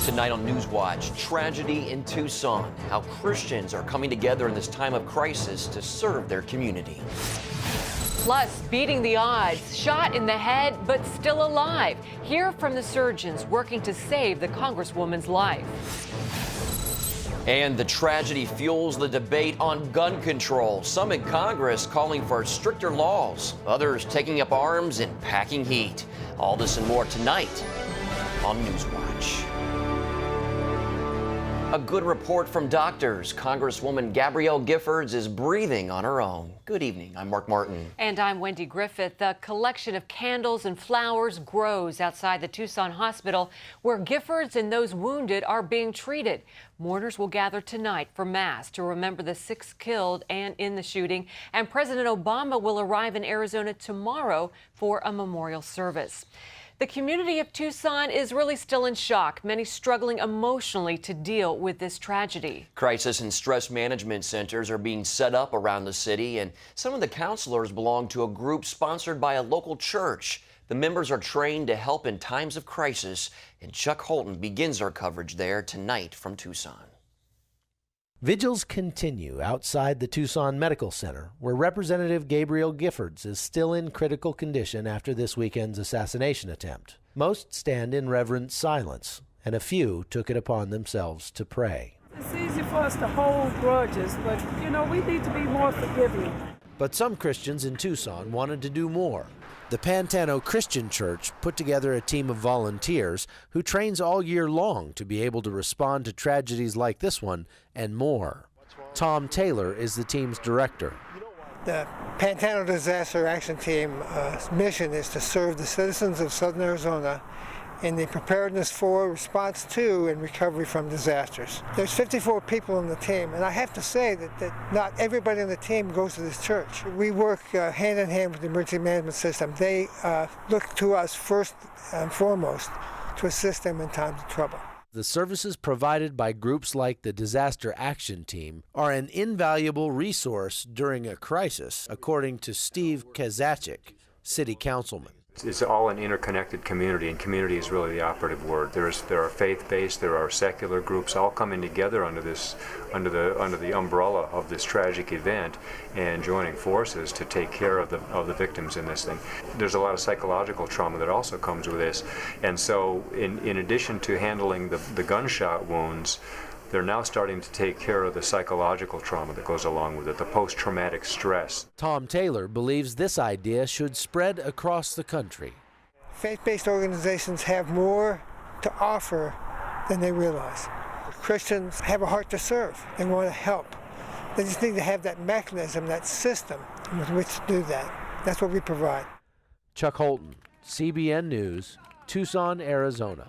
Tonight on NewsWatch, tragedy in Tucson, how Christians are coming together in this time of crisis to serve their community. Plus, beating the odds, shot in the head, but still alive. Hear from the surgeons working to save the Congresswoman's life. And the tragedy fuels the debate on gun control. Some in Congress calling for stricter laws, others taking up arms and packing heat. All this and more tonight on NewsWatch. A good report from doctors. Congresswoman Gabrielle Giffords is breathing on her own. Good evening. I'm Mark Martin. And I'm Wendy Griffith. The collection of candles and flowers grows outside the Tucson hospital where Giffords and those wounded are being treated. Mourners will gather tonight for Mass to remember the 6 killed and in the shooting. And President Obama will arrive in Arizona tomorrow for a memorial service. The community of Tucson is really still in shock, many struggling emotionally to deal with this tragedy. Crisis and stress management centers are being set up around the city, and some of the counselors belong to a group sponsored by a local church. The members are trained to help in times of crisis, and Chuck Holton begins our coverage there tonight from Tucson. Vigils continue outside the Tucson Medical Center, where Representative Gabrielle Giffords is still in critical condition after this weekend's assassination attempt. Most stand in reverent silence, and a few took it upon themselves to pray. It's easy for us to hold grudges, but, we need to be more forgiving. But some Christians in Tucson wanted to do more. The Pantano Christian Church put together a team of volunteers who trains all year long to be able to respond to tragedies like this one and more. Tom Taylor is the team's director. The Pantano Disaster Action Team's mission is to serve the citizens of Southern Arizona in the preparedness for, response to, and recovery from disasters. There's 54 people on the team, and I have to say that not everybody on the team goes to this church. We work hand in hand with the emergency management system. They look to us first and foremost to assist them in times of trouble. The services provided by groups like the Disaster Action Team are an invaluable resource during a crisis, according to Steve Kazacek, city councilman. It's all an interconnected community, and community is really the operative word. There are faith-based, there are secular groups all coming together under the umbrella of this tragic event and joining forces to take care of the victims in this thing. There's a lot of psychological trauma that also comes with this, and so in addition to handling the gunshot wounds, they're now starting to take care of the psychological trauma that goes along with it, the post-traumatic stress. Tom Taylor believes this idea should spread across the country. Faith-based organizations have more to offer than they realize. Christians have a heart to serve. They want to help. They just need to have that mechanism, that system with which to do that. That's what we provide. Chuck Holton, CBN News, Tucson, Arizona.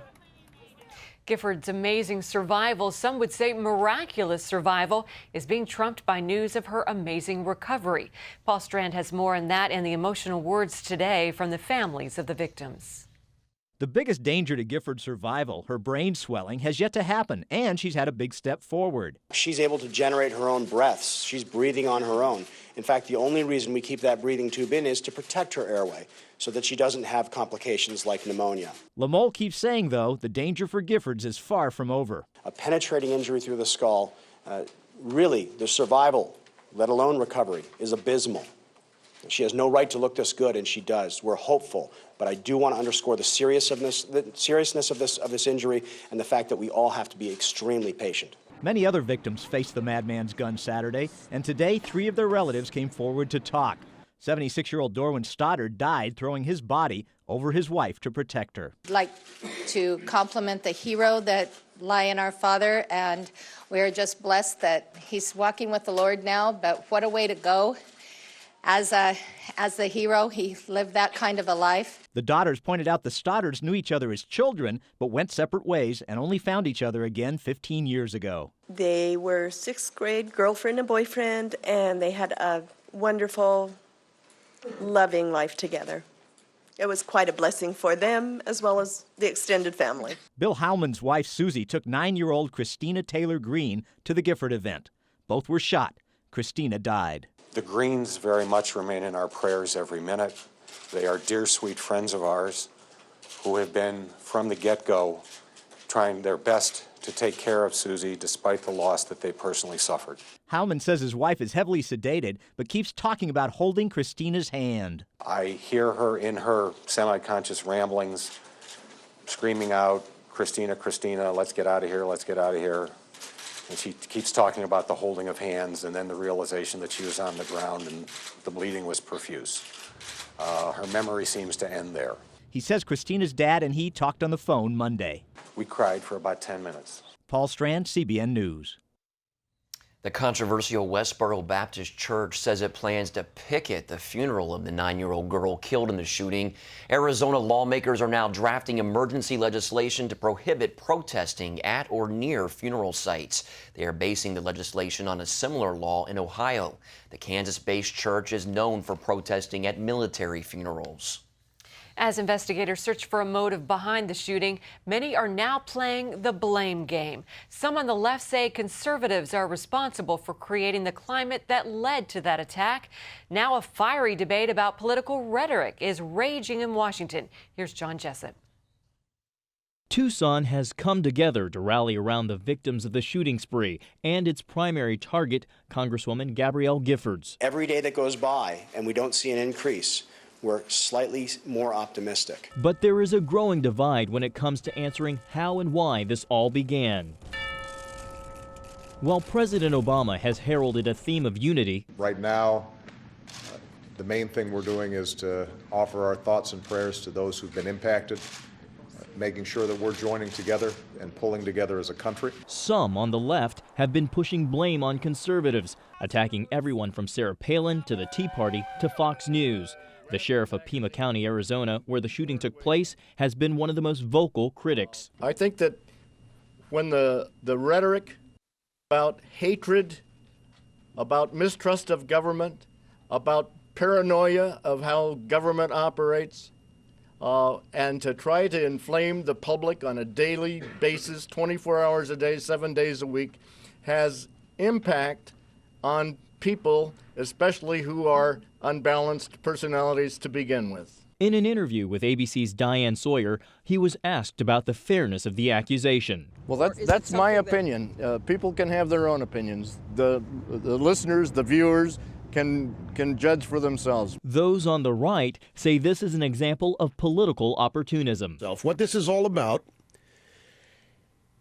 Giffords' amazing survival, some would say miraculous survival, is being trumped by news of her amazing recovery. Paul Strand has more on that and the emotional words today from the families of the victims. The biggest danger to Giffords' survival, her brain swelling, has yet to happen, and she's had a big step forward. She's able to generate her own breaths. She's breathing on her own. In fact, the only reason we keep that breathing tube in is to protect her airway so that she doesn't have complications like pneumonia. Lamole keeps saying, though, the danger for Giffords is far from over. A penetrating injury through the skull, really, the survival, let alone recovery, is abysmal. She has no right to look this good, and she does. We're hopeful, but I do want to underscore the seriousness of this injury and the fact that we all have to be extremely patient. Many other victims faced the madman's gun Saturday, and today 3 of their relatives came forward to talk. 76-year-old Dorwin Stoddard died throwing his body over his wife to protect her. I'd like to compliment the hero that lie in our father, and we're just blessed that he's walking with the Lord now, but what a way to go. As the hero, he lived that kind of a life. The daughters pointed out the Stoddards knew each other as children, but went separate ways and only found each other again 15 years ago. They were 6th grade girlfriend and boyfriend, and they had a wonderful, loving life together. It was quite a blessing for them as well as the extended family. Bill Howman's wife, Susie, took 9-year-old Christina Taylor Green to the Gifford event. Both were shot. Christina died. The Greens very much remain in our prayers every minute. They are dear, sweet friends of ours who have been, from the get-go, trying their best to take care of Susie despite the loss that they personally suffered. Howman says his wife is heavily sedated, but keeps talking about holding Christina's hand. I hear her in her semi-conscious ramblings, screaming out, "Christina, Christina, let's get out of here, let's get out of here." And she keeps talking about the holding of hands and then the realization that she was on the ground and the bleeding was profuse. Her memory seems to end there. He says Christina's dad and he talked on the phone Monday. We cried for about 10 minutes. Paul Strand, CBN News. The controversial Westboro Baptist Church says it plans to picket the funeral of the 9-year-old girl killed in the shooting. Arizona lawmakers are now drafting emergency legislation to prohibit protesting at or near funeral sites. They are basing the legislation on a similar law in Ohio. The Kansas-based church is known for protesting at military funerals. As investigators search for a motive behind the shooting, many are now playing the blame game. Some on the left say conservatives are responsible for creating the climate that led to that attack. Now a fiery debate about political rhetoric is raging in Washington. Here's John Jessup. Tucson has come together to rally around the victims of the shooting spree and its primary target, Congresswoman Gabrielle Giffords. Every day that goes by and we don't see an increase, we're slightly more optimistic. But there is a growing divide when it comes to answering how and why this all began. While President Obama has heralded a theme of unity, right now, the main thing we're doing is to offer our thoughts and prayers to those who've been impacted, making sure that we're joining together and pulling together as a country. Some on the left have been pushing blame on conservatives, attacking everyone from Sarah Palin to the Tea Party to Fox News. The sheriff of Pima County, Arizona, where the shooting took place, has been one of the most vocal critics. I think that when the rhetoric about hatred, about mistrust of government, about paranoia of how government operates, and to try to inflame the public on a daily basis, 24 hours a day, 7 days a week, has impact on people, especially who are unbalanced personalities to begin with. In an interview with ABC's Diane Sawyer, he was asked about the fairness of the accusation. Well, that's my opinion. People can have their own opinions. The listeners, the viewers, can judge for themselves. Those on the right say this is an example of political opportunism. What this is all about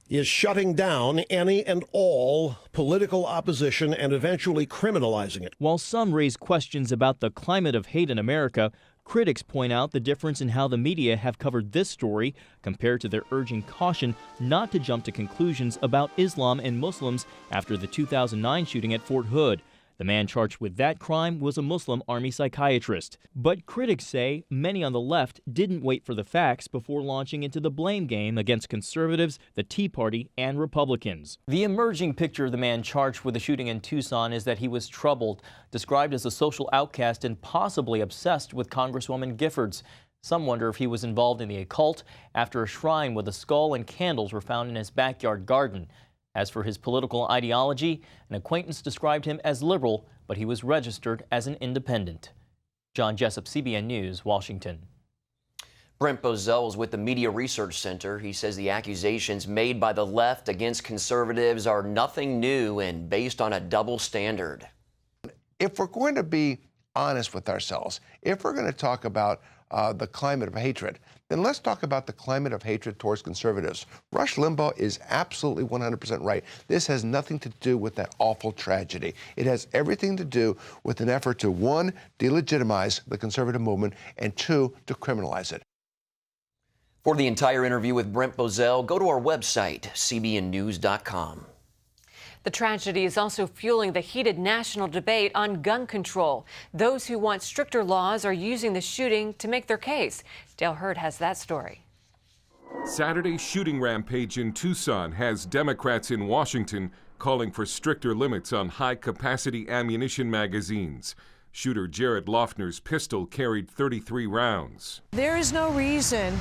is shutting down any and all political opposition and eventually criminalizing it. While some raise questions about the climate of hate in America, critics point out the difference in how the media have covered this story compared to their urging caution not to jump to conclusions about Islam and Muslims after the 2009 shooting at Fort Hood. The man charged with that crime was a Muslim Army psychiatrist. But critics say many on the left didn't wait for the facts before launching into the blame game against conservatives, the Tea Party, and Republicans. The emerging picture of the man charged with the shooting in Tucson is that he was troubled, described as a social outcast and possibly obsessed with Congresswoman Giffords. Some wonder if he was involved in the occult after a shrine with a skull and candles were found in his backyard garden. As for his political ideology, an acquaintance described him as liberal, but he was registered as an independent. John Jessup, CBN News, Washington. Brent Bozell is with the Media Research Center. He says the accusations made by the left against conservatives are nothing new and based on a double standard. If we're going to be honest with ourselves, if we're going to talk about the climate of hatred, then let's talk about the climate of hatred towards conservatives. Rush Limbaugh is absolutely 100% right. This has nothing to do with that awful tragedy. It has everything to do with an effort to, one, delegitimize the conservative movement, and two, to criminalize it. For the entire interview with Brent Bozell, go to our website, cbnnews.com. The tragedy is also fueling the heated national debate on gun control. Those who want stricter laws are using the shooting to make their case. Dale Hurd has that story. Saturday's shooting rampage in Tucson has Democrats in Washington calling for stricter limits on high-capacity ammunition magazines. Shooter Jared Loeffner's pistol carried 33 rounds. There is no reason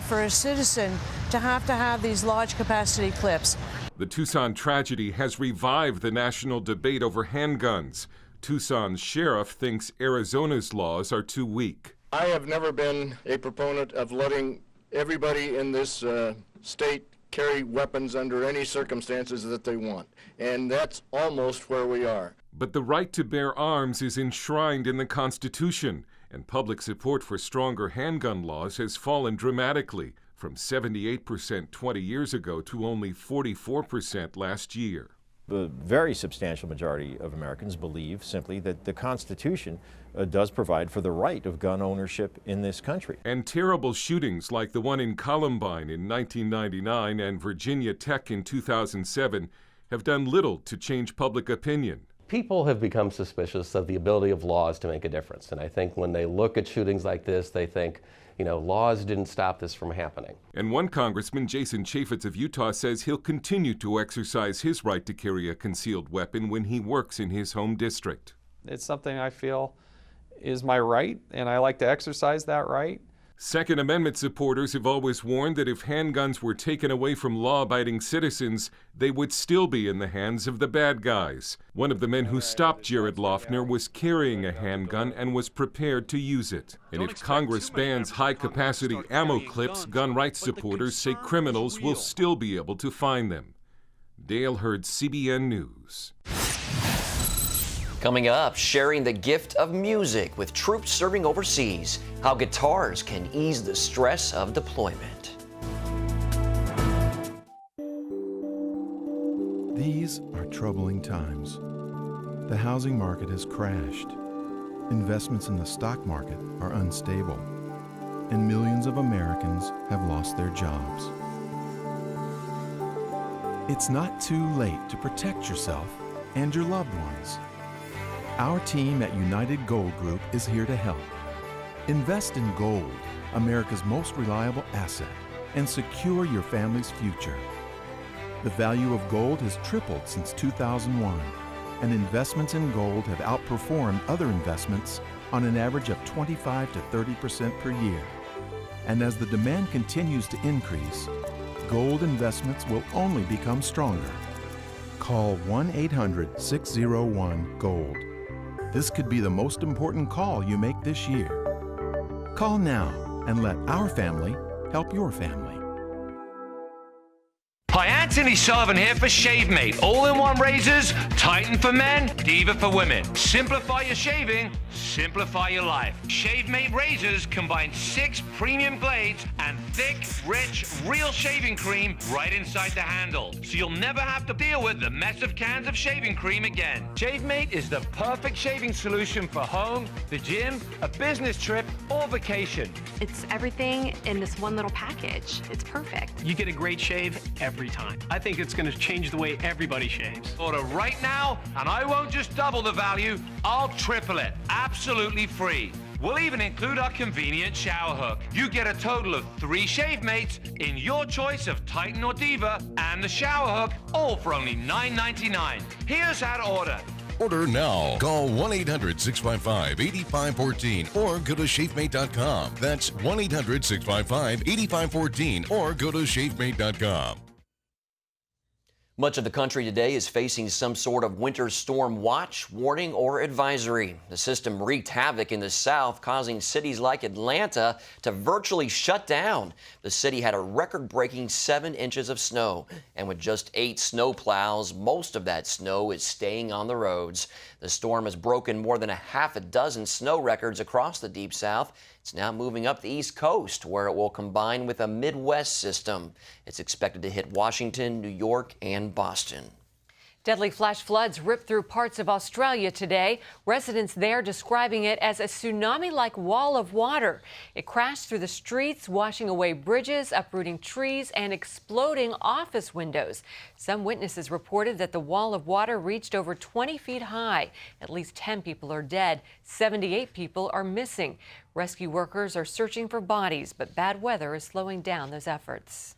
for a citizen to have these large-capacity clips. The Tucson tragedy has revived the national debate over handguns. Tucson's sheriff thinks Arizona's laws are too weak. I have never been a proponent of letting everybody in this state carry weapons under any circumstances that they want. And that's almost where we are. But the right to bear arms is enshrined in the Constitution, and public support for stronger handgun laws has fallen dramatically, from 78% 20 years ago to only 44% last year. The very substantial majority of Americans believe simply that the Constitution does provide for the right of gun ownership in this country. And terrible shootings like the one in Columbine in 1999 and Virginia Tech in 2007 have done little to change public opinion. People have become suspicious of the ability of laws to make a difference. And I think when they look at shootings like this, they think, you know, laws didn't stop this from happening. And one Congressman, Jason Chaffetz of Utah, says he'll continue to exercise his right to carry a concealed weapon when he works in his home district. It's something I feel is my right, and I like to exercise that right. Second Amendment supporters have always warned that if handguns were taken away from law-abiding citizens, they would still be in the hands of the bad guys. One of the men who stopped Jared Loughner was carrying a handgun and was prepared to use it. And if Congress bans high-capacity ammo clips, gun rights supporters say criminals will still be able to find them. Dale Hurd, CBN News. Coming up, sharing the gift of music with troops serving overseas, how guitars can ease the stress of deployment. These are troubling times. The housing market has crashed. Investments in the stock market are unstable. And millions of Americans have lost their jobs. It's not too late to protect yourself and your loved ones. Our team at United Gold Group is here to help. Invest in gold, America's most reliable asset, and secure your family's future. The value of gold has tripled since 2001, and investments in gold have outperformed other investments on an average of 25 to 30% per year. And as the demand continues to increase, gold investments will only become stronger. Call 1-800-601-GOLD. This could be the most important call you make this year. Call now and let our family help your family. Hi, Anthony Sullivan here for ShaveMate. All-in-one razors, Titan for men, Diva for women. Simplify your shaving, simplify your life. ShaveMate razors combine 6 premium blades and thick, rich, real shaving cream right inside the handle. So you'll never have to deal with the mess of cans of shaving cream again. ShaveMate is the perfect shaving solution for home, the gym, a business trip, or vacation. It's everything in this one little package. It's perfect. You get a great shave every time. I think it's going to change the way everybody shaves. Order right now, and I won't just double the value, I'll triple it. Absolutely free. We'll even include our convenient shower hook. You get a total of 3 shave mates in your choice of Titan or Diva and the shower hook, all for only $9.99. Here's how to order. Order now. Call 1-800-655-8514 or go to shavemate.com. That's 1-800-655-8514 or go to shavemate.com. Much of the country today is facing some sort of winter storm watch, warning, or advisory. The system wreaked havoc in the south, causing cities like Atlanta to virtually shut down. The city had a record-breaking 7 inches of snow, and with just 8 snow plows, most of that snow is staying on the roads. The storm has broken more than a half a dozen snow records across the Deep South. It's now moving up the East Coast, where it will combine with a Midwest system. It's expected to hit Washington, New York, and Boston. Deadly flash floods ripped through parts of Australia today. Residents there describing it as a tsunami-like wall of water. It crashed through the streets, washing away bridges, uprooting trees, and exploding office windows. Some witnesses reported that the wall of water reached over 20 feet high. At least 10 people are dead. 78 people are missing. Rescue workers are searching for bodies, but bad weather is slowing down those efforts.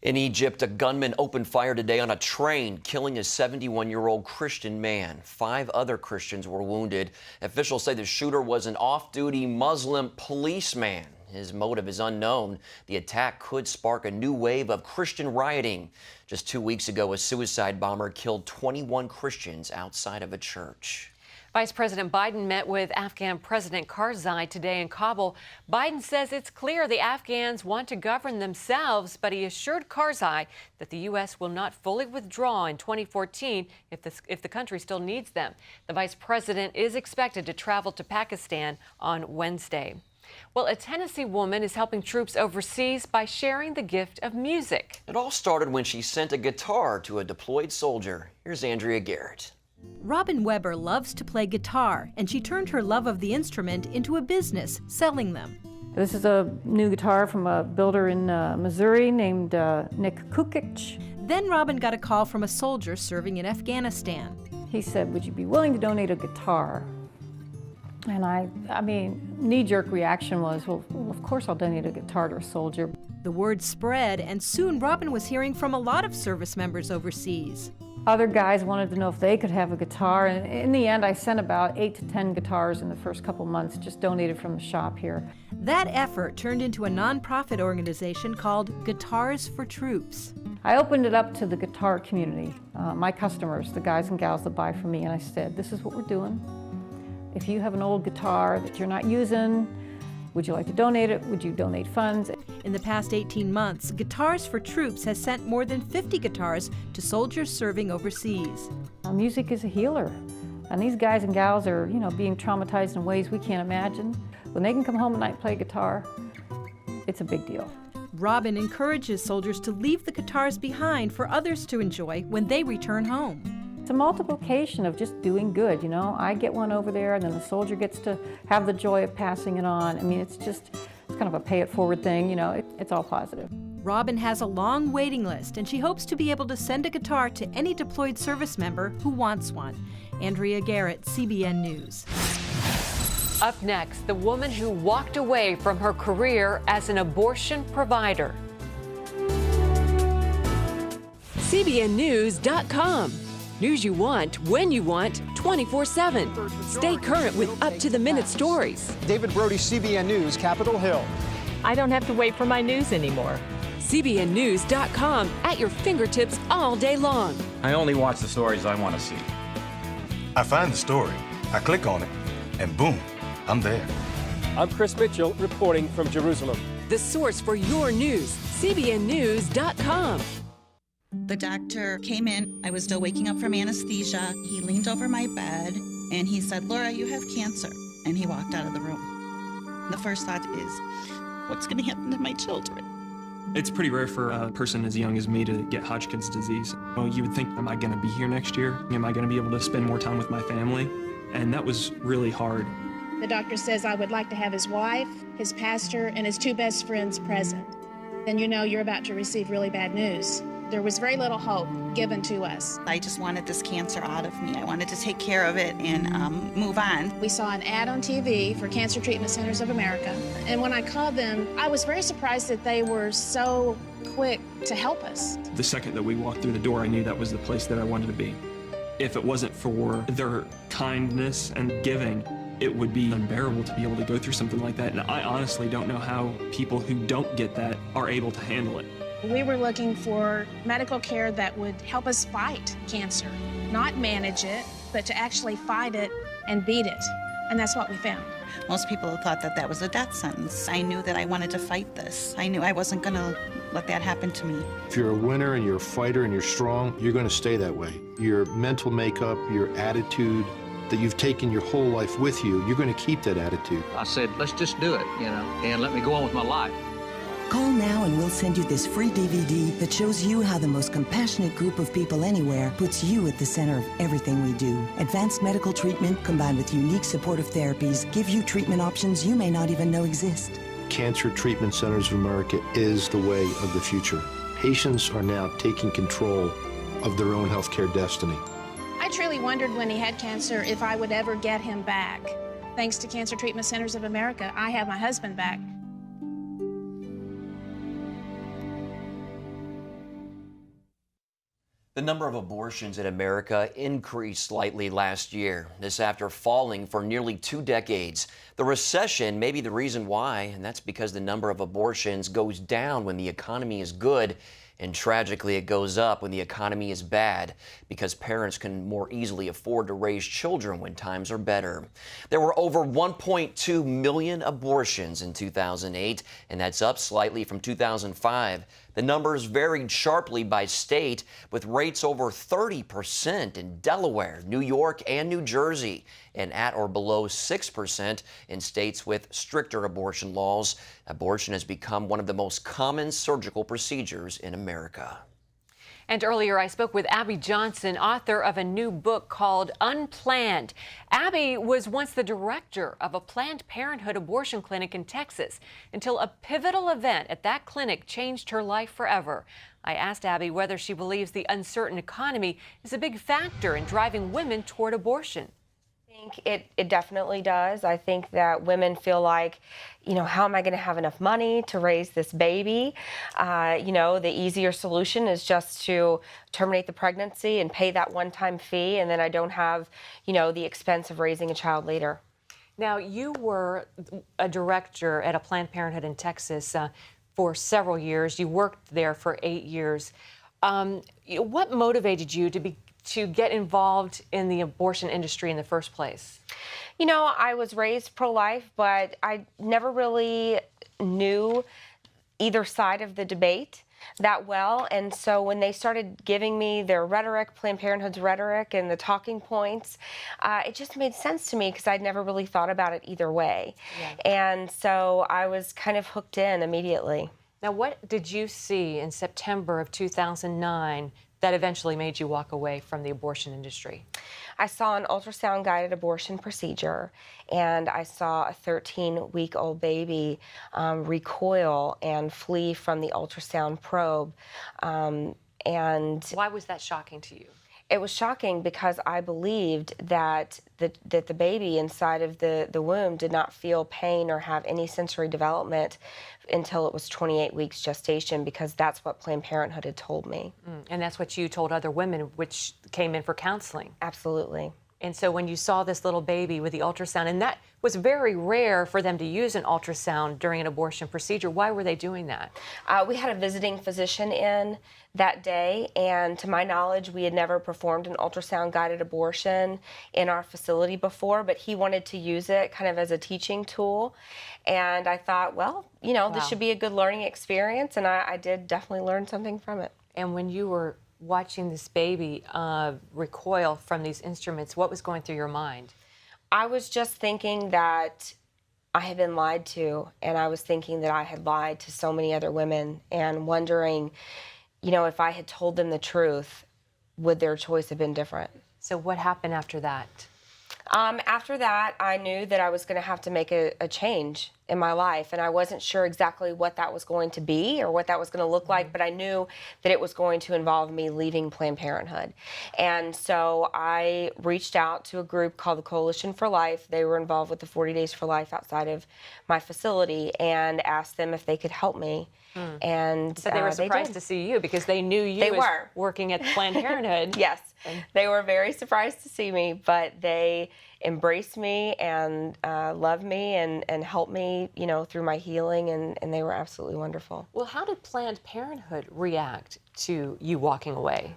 In Egypt, a gunman opened fire today on a train, killing a 71-year-old Christian man. 5 other Christians were wounded. Officials say the shooter was an off-duty Muslim policeman. His motive is unknown. The attack could spark a new wave of Christian rioting. Just 2 weeks ago, a suicide bomber killed 21 Christians outside of a church. Vice President Biden met with Afghan President Karzai today in Kabul. Biden says it's clear the Afghans want to govern themselves, but he assured Karzai that the U.S. will not fully withdraw in 2014 if the country still needs them. The vice president is expected to travel to Pakistan on Wednesday. Well, a Tennessee woman is helping troops overseas by sharing the gift of music. It all started when she sent a guitar to a deployed soldier. Here's Andrea Garrett. Robin Weber loves to play guitar, and she turned her love of the instrument into a business, selling them. This is a new guitar from a builder in Missouri named Nick Kukic. Then Robin got a call from a soldier serving in Afghanistan. He said, "Would you be willing to donate a guitar?" And I mean, knee-jerk reaction was, well, of course I'll donate a guitar to a soldier. The word spread, and soon Robin was hearing from a lot of service members overseas. Other guys wanted to know if they could have a guitar, and in the end I sent about 8 to 10 guitars in the first couple months, just donated from the shop here. That effort turned into a nonprofit organization called Guitars for Troops. I opened it up to the guitar community, my customers, the guys and gals that buy from me, and I said, this is what we're doing. If you have an old guitar that you're not using, would you like to donate it? Would you donate funds? In the past 18 months, Guitars for Troops has sent more than 50 guitars to soldiers serving overseas. Music is a healer, and these guys and gals are, being traumatized in ways we can't imagine. When they can come home at night and play guitar, it's a big deal. Robin encourages soldiers to leave the guitars behind for others to enjoy when they return home. It's a multiplication of just doing good, I get one over there, and then the soldier gets to have the joy of passing it on. I mean, it's kind of a pay-it-forward thing, it's all positive. Robin has a long waiting list, and she hopes to be able to send a guitar to any deployed service member who wants one. Andrea Garrett, CBN News. Up next, the woman who walked away from her career as an abortion provider. CBNNews.com. News you want, when you want, 24/7. Stay current with up-to-the-minute stories. David Brody, CBN News, Capitol Hill. I don't have to wait for my news anymore. CBNNews.com at your fingertips all day long. I only watch the stories I want to see. I find the story, I click on it, and boom, I'm there. I'm Chris Mitchell reporting from Jerusalem. The source for your news, CBNNews.com. The doctor came in. I was still waking up from anesthesia. He leaned over my bed and he said, "Laura, you have cancer." And he walked out of the room. The first thought is, what's going to happen to my children? It's pretty rare for a person as young as me to get Hodgkin's disease. You would think, am I going to be here next year? Am I going to be able to spend more time with my family? And that was really hard. The doctor says I would like to have his wife, his pastor, and his 2 best friends present. Then you're about to receive really bad news. There was very little hope given to us. I just wanted this cancer out of me. I wanted to take care of it and move on. We saw an ad on TV for Cancer Treatment Centers of America. And when I called them, I was very surprised that they were so quick to help us. The second that we walked through the door, I knew that was the place that I wanted to be. If it wasn't for their kindness and giving, it would be unbearable to be able to go through something like that. And I honestly don't know how people who don't get that are able to handle it. We were looking for medical care that would help us fight cancer, not manage it, but to actually fight it and beat it. And that's what we found. Most people thought that that was a death sentence. I knew that I wanted to fight this. I knew I wasn't going to let that happen to me. If you're a winner and you're a fighter and you're strong, you're going to stay that way. Your mental makeup, your attitude that you've taken your whole life with you, you're going to keep that attitude. I said, let's just do it, and let me go on with my life. Call now and we'll send you this free DVD that shows you how the most compassionate group of people anywhere puts you at the center of everything we do. Advanced medical treatment combined with unique supportive therapies give you treatment options you may not even know exist. Cancer Treatment Centers of America is the way of the future. Patients are now taking control of their own healthcare destiny. I truly wondered when he had cancer if I would ever get him back. Thanks to Cancer Treatment Centers of America, I have my husband back. The number of abortions in America increased slightly last year. This after falling for nearly 2 decades. The recession may be the reason why, and that's because the number of abortions goes down when the economy is good. And tragically, it goes up when the economy is bad because parents can more easily afford to raise children when times are better. There were over 1.2 million abortions in 2008, and that's up slightly from 2005. The numbers varied sharply by state, with rates over 30% in Delaware, New York, and New Jersey, and at or below 6% in states with stricter abortion laws. Abortion has become one of the most common surgical procedures in America. And earlier, I spoke with Abby Johnson, author of a new book called Unplanned. Abby was once the director of a Planned Parenthood abortion clinic in Texas until a pivotal event at that clinic changed her life forever. I asked Abby whether she believes the uncertain economy is a big factor in driving women toward abortion. I think it definitely does. I think that women feel like, how am I going to have enough money to raise this baby? The easier solution is just to terminate the pregnancy and pay that one-time fee, and then I don't have, the expense of raising a child later. Now, you were a director at a Planned Parenthood in Texas for several years. You worked there for 8 years. What motivated you to get involved in the abortion industry in the first place? I was raised pro-life, but I never really knew either side of the debate that well. And so when they started giving me their rhetoric, Planned Parenthood's rhetoric and the talking points, it just made sense to me because I'd never really thought about it either way. Yeah. And so I was kind of hooked in immediately. Now, what did you see in September of 2009 that eventually made you walk away from the abortion industry? I saw an ultrasound-guided abortion procedure, and I saw a 13-week-old baby recoil and flee from the ultrasound probe. And why was that shocking to you? It was shocking because I believed that the baby inside of the womb did not feel pain or have any sensory development until it was 28 weeks gestation, because that's what Planned Parenthood had told me. And that's what you told other women, which came in for counseling. Absolutely. And so when you saw this little baby with the ultrasound, and that was very rare for them to use an ultrasound during an abortion procedure, why were they doing that? We had a visiting physician in that day, and to my knowledge, we had never performed an ultrasound-guided abortion in our facility before, but he wanted to use it kind of as a teaching tool. And I thought, well, this should be a good learning experience, and I did definitely learn something from it. And when you were watching this baby recoil from these instruments, what was going through your mind? I was just thinking that I had been lied to, and I was thinking that I had lied to so many other women, and wondering, if I had told them the truth, would their choice have been different? So what happened after that? After that, I knew that I was going to have to make a change in my life, and I wasn't sure exactly what that was going to be or what that was going to look like, but I knew that it was going to involve me leaving Planned Parenthood. And so I reached out to a group called the Coalition for Life. They were involved with the 40 Days for Life outside of my facility, and asked them if they could help me. And so they were surprised to see you because they knew you were working at Planned Parenthood. Yes, they were very surprised to see me, but they embraced me and loved me and helped me, through my healing, and they were absolutely wonderful. Well, how did Planned Parenthood react to you walking away?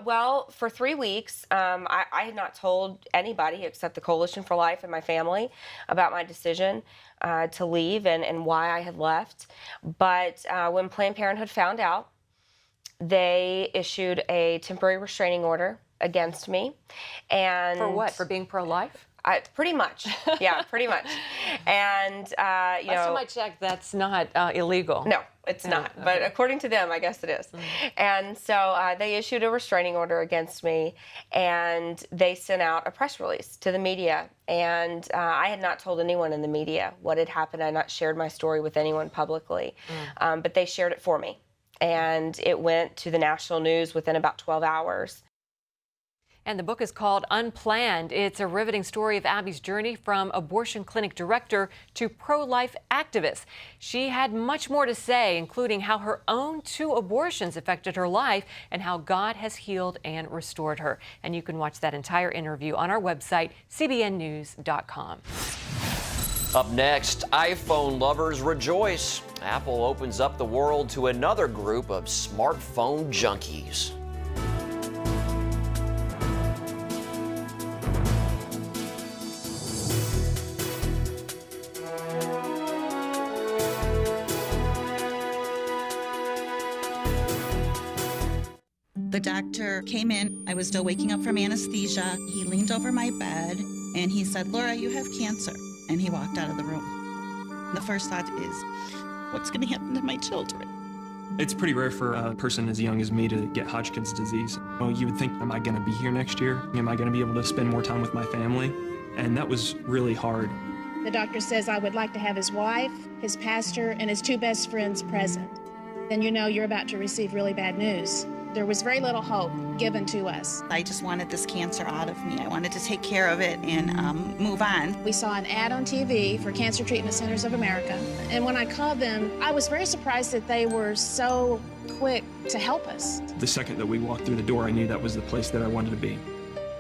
Well, for 3 weeks, I had not told anybody except the Coalition for Life and my family about my decision to leave and why I had left. But when Planned Parenthood found out, they issued a temporary restraining order against me. And for what? For being pro-life? Pretty much. Yeah, pretty much. And, Last time I checked, that's not illegal. No, it's not. Okay. But according to them, I guess it is. And so they issued a restraining order against me, and they sent out a press release to the media. And I had not told anyone in the media what had happened. I had not shared my story with anyone publicly. But they shared it for me. And it went to the national news within about 12 hours. And the book is called Unplanned. It's a riveting story of Abby's journey from abortion clinic director to pro-life activist. She had much more to say, including how her own 2 abortions affected her life and how God has healed and restored her. And you can watch that entire interview on our website, cbnnews.com. Up next, iPhone lovers rejoice Apple opens up the world to another group of smartphone junkies. The doctor came in. I was still waking up from anesthesia. He leaned over my bed and he said, "Laura, you have cancer." And he walked out of the room. The first thought is, what's going to happen to my children? It's pretty rare for a person as young as me to get Hodgkin's disease. Oh, you would think, am I going to be here next year? Am I going to be able to spend more time with my family? And that was really hard. The doctor says I would like to have his wife, his pastor, and his 2 best friends present. Then you know you're about to receive really bad news. There was very little hope given to us. I just wanted this cancer out of me. I wanted to take care of it and move on. We saw an ad on TV for Cancer Treatment Centers of America. And when I called them, I was very surprised that they were so quick to help us. The second that we walked through the door, I knew that was the place that I wanted to be.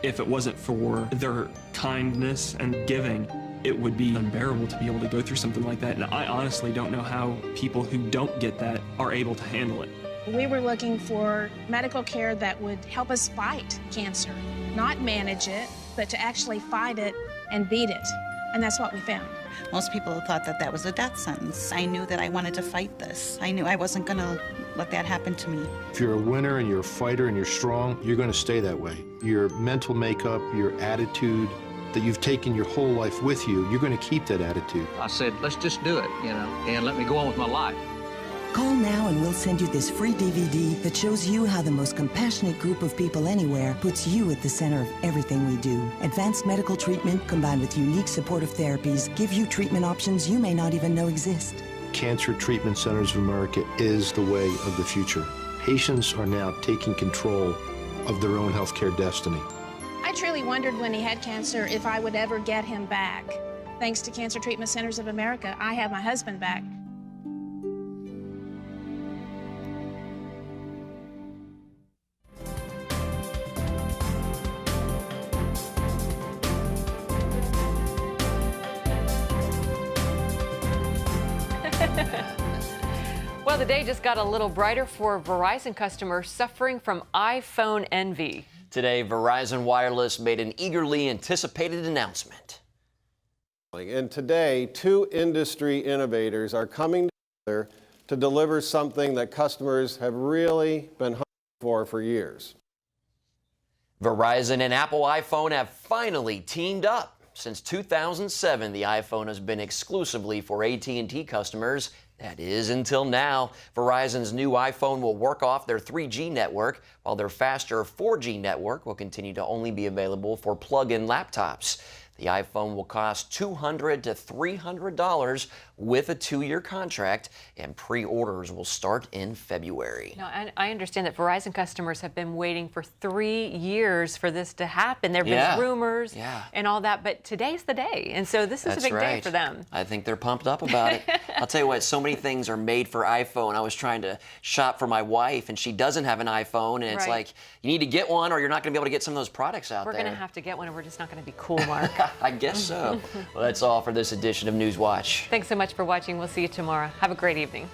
If it wasn't for their kindness and giving, it would be unbearable to be able to go through something like that. And I honestly don't know how people who don't get that are able to handle it. We were looking for medical care that would help us fight cancer, not manage it, but to actually fight it and beat it. And that's what we found. Most people thought that that was a death sentence. I knew that I wanted to fight this. I knew I wasn't going to let that happen to me. If you're a winner and you're a fighter and you're strong, you're going to stay that way. Your mental makeup, your attitude that you've taken your whole life with you, you're going to keep that attitude. I said, let's just do it, and let me go on with my life. Call now and we'll send you this free DVD that shows you how the most compassionate group of people anywhere puts you at the center of everything we do. Advanced medical treatment combined with unique supportive therapies give you treatment options you may not even know exist. Cancer Treatment Centers of America is the way of the future. Patients are now taking control of their own healthcare destiny. I truly wondered when he had cancer if I would ever get him back. Thanks to Cancer Treatment Centers of America, I have my husband back. Well, the day just got a little brighter for Verizon customers suffering from iPhone envy. Today, Verizon Wireless made an eagerly anticipated announcement. And today, 2 industry innovators are coming together to deliver something that customers have really been hungry for years. Verizon and Apple iPhone have finally teamed up. Since 2007, the iPhone has been exclusively for AT&T customers. That is, until now. Verizon's new iPhone will work off their 3G network, while their faster 4G network will continue to only be available for plug-in laptops. The iPhone will cost $200 to $300 with a 2-year contract, and pre-orders will start in February. Now, I understand that Verizon customers have been waiting for 3 years for this to happen. There have been rumors and all that, but today's the day, and so this is a big day for them. I think they're pumped up about it. I'll tell you what, so many things are made for iPhone. I was trying to shop for my wife, and she doesn't have an iPhone, and it's like, you need to get one or you're not going to be able to get some of those products out there. We're going to have to get one, and we're just not going to be cool, Mark. I guess so. Well, that's all for this edition of News Watch. Thanks so much for watching. We'll see you tomorrow. Have a great evening.